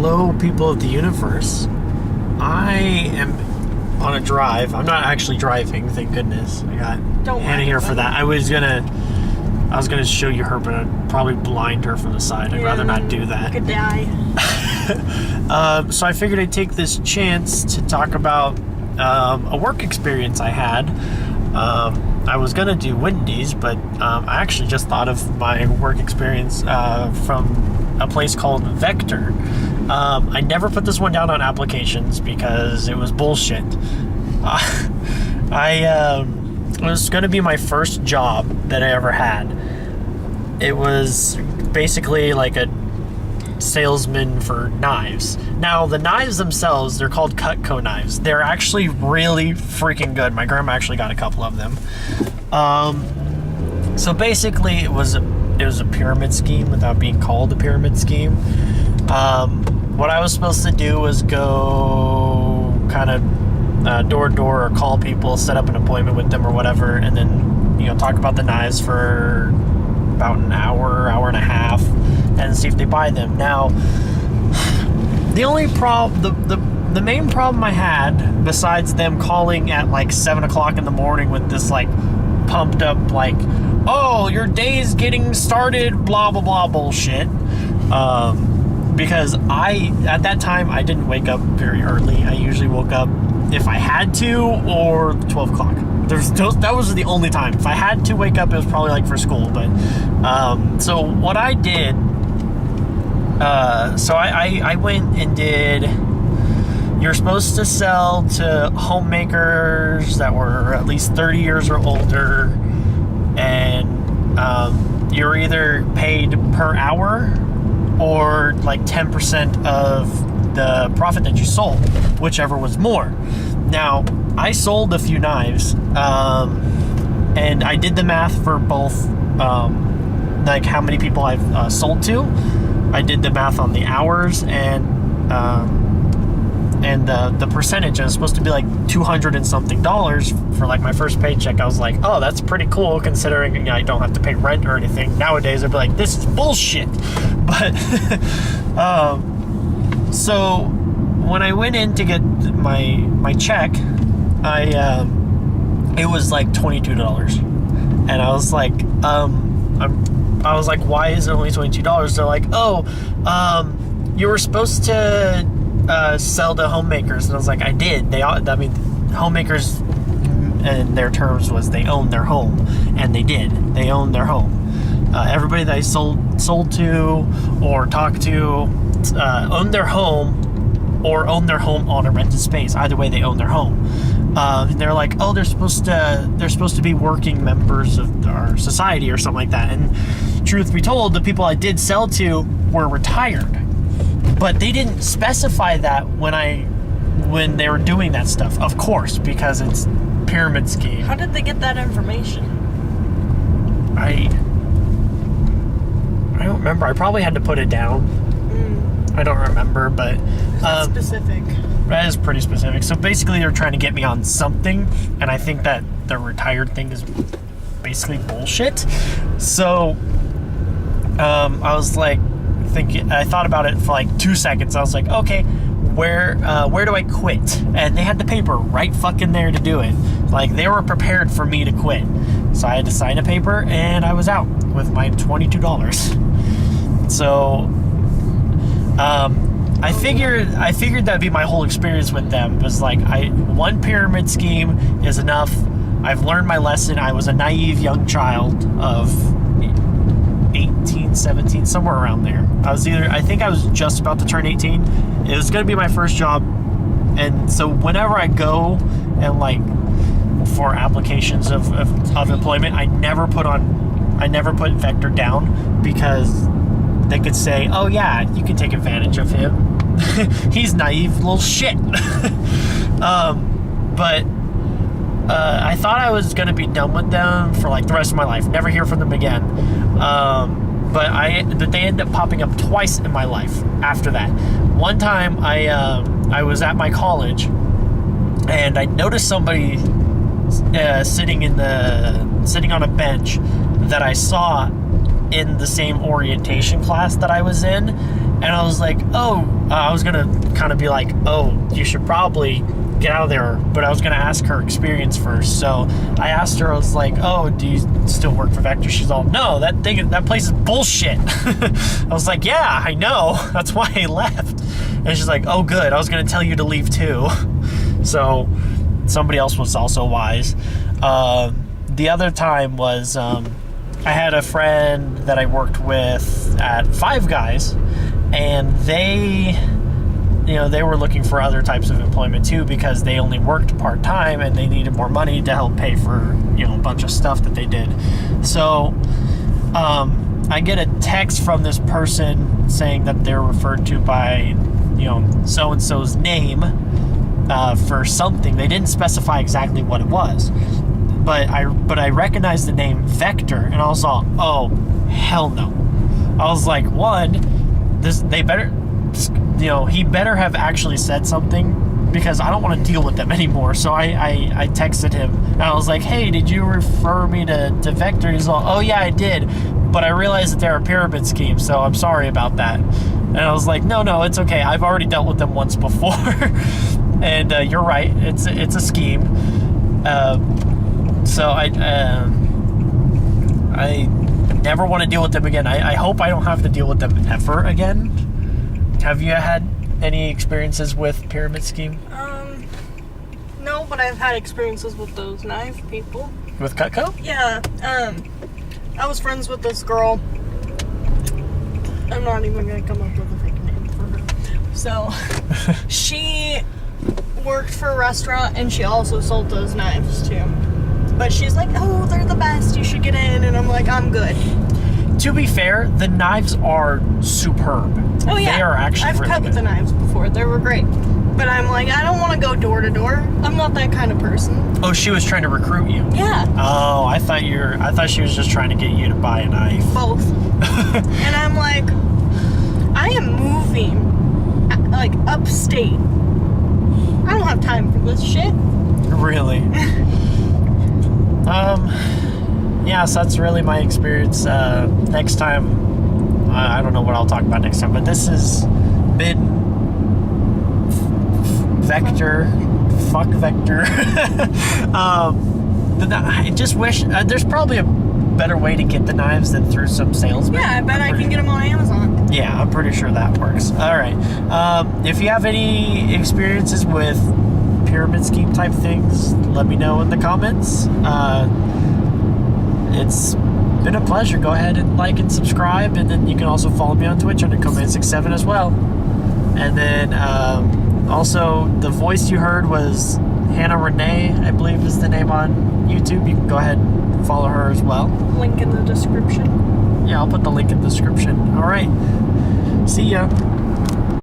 Hello, people of the universe. I am on a drive. I'm not actually driving, thank goodness. I got Hannah here for that. I was gonna show you her, but I'd probably blind her from the side. I'd rather not do that. Could die. So I figured I'd take this chance to talk about a work experience I had. I was gonna do Wendy's, but I actually just thought of my work experience from a place called Vector. I never put this one down on applications because it was bullshit. It was going to be my first job that I ever had. It was basically like a salesman for knives. Now, the knives themselves, they're called Cutco knives. They're actually really freaking good. My grandma actually got a couple of them. So basically, it was a pyramid scheme without being called a pyramid scheme. What I was supposed to do was go kind of door to door or call people, set up an appointment with them or whatever, and then, talk about the knives for about an hour and a half and see if they buy them. Now, the only the main problem I had, besides them calling at like 7 o'clock in the morning with this like pumped up like, oh, your day's getting started, blah, blah, blah bullshit. Because at that time, I didn't wake up very early. I usually woke up if I had to, or 12 o'clock. That was the only time. If I had to wake up, it was probably like for school. But so what I did, I went and did. You're supposed to sell to homemakers that were at least 30 years or older, and you're either paid per hour or like 10% of the profit that you sold, whichever was more. Now, I sold a few knives, and I did the math for both, like how many people I've sold to. I did the math on the hours and the percentage. It was supposed to be like $200 and something for like my first paycheck. I was like, oh, that's pretty cool considering I don't have to pay rent or anything. Nowadays, I'd be like, this is bullshit. But so when I went in to get my check, it was like $22, and I was like, I was like, why is it only $22? They're like, oh, you were supposed to sell to homemakers, and I was like, I did. Homemakers, and their terms was they owned their home, and they did. They owned their home. Everybody that I sold to or talked to owned their home or owned their home on a rented space. Either way, they owned their home. And they're like, oh, they're supposed to be working members of our society or something like that. And truth be told, the people I did sell to were retired. But they didn't specify that when they were doing that stuff, of course, because it's pyramid scheme. How did they get that information? I don't remember. I probably had to put it down. I don't remember, but that's specific. That is pretty specific. So basically, they're trying to get me on something, and I think that the retired thing is basically bullshit. So I was like, I thought about it for like 2 seconds. I was like, okay, where do I quit? And they had the paper right fucking there to do it. Like, they were prepared for me to quit. So I had to sign a paper, and I was out with my $22. So I figured that'd be my whole experience with them. It was like, one pyramid scheme is enough. I've learned my lesson. I was a naive young child of 18, 17, somewhere around there. I think I was just about to turn 18. It was going to be my first job. And so whenever I go and like for applications of employment, I never put Vector down, because they could say, oh yeah, you can take advantage of him. He's naive little shit. But I thought I was going to be done with them for like the rest of my life, never hear from them again. But they ended up popping up twice in my life after that. One time I was at my college, and I noticed somebody sitting on a bench that I saw in the same orientation class that I was in, And I was like, I was gonna kind of be like, you should probably get out of there, but I was gonna ask her experience first. So I asked her, I was like, do you still work for Vector? She's all, no, that place is bullshit. I was like, yeah, I know, that's why I left. And she's like, oh good, I was gonna tell you to leave too. So somebody else was also wise. The other time was I had a friend that I worked with at Five Guys, and they were looking for other types of employment too, because they only worked part-time and they needed more money to help pay for a bunch of stuff that they did. So I get a text from this person saying that they're referred to by so-and-so's name for something. They didn't specify exactly what it was, but I recognized the name Vector, and I was all, oh hell no. I was like, he better have actually said something, because I don't want to deal with them anymore. So I texted him and I was like, hey, did you refer me to Vector? He's all, oh yeah, I did, but I realized that they're a pyramid scheme, so I'm sorry about that. And I was like, no, it's okay, I've already dealt with them once before. And you're right, it's a scheme. So I never want to deal with them again. I hope I don't have to deal with them ever again. Have you had any experiences with pyramid scheme? No, but I've had experiences with those knife people. With Cutco? Yeah. I was friends with this girl. I'm not even gonna come up with a fake name for her. So, she worked for a restaurant, and she also sold those knives too. But she's like, oh, they're the best, you should get in. And I'm like, I'm good. To be fair, the knives are superb. Oh yeah, they are actually I've really cut good. the knives before. They were great. But I'm like, I don't want to go door to door. I'm not that kind of person. Oh, she was trying to recruit you. Yeah. Oh, I thought she was just trying to get you to buy a knife. Both. And I'm like, I am moving, like, upstate. I don't have time for this shit. Really? Yeah, so that's really my experience. Next time, I don't know what I'll talk about next time, but this has been Vector. Fuck Vector. I just wish, there's probably a better way to get the knives than through some salesman. Yeah, I bet I can get them on Amazon. Yeah, I'm pretty sure that works. All right. If you have any experiences with pyramid scheme type things, let me know in the comments. It's been a pleasure. Go ahead and like and subscribe, and then you can also follow me on Twitch under Command67 as well. And then also, the voice you heard was Hannah Renee, I believe is the name on YouTube. You can go ahead and follow her as well. Link in the description. Yeah, I'll put the link in the description. All right. See ya.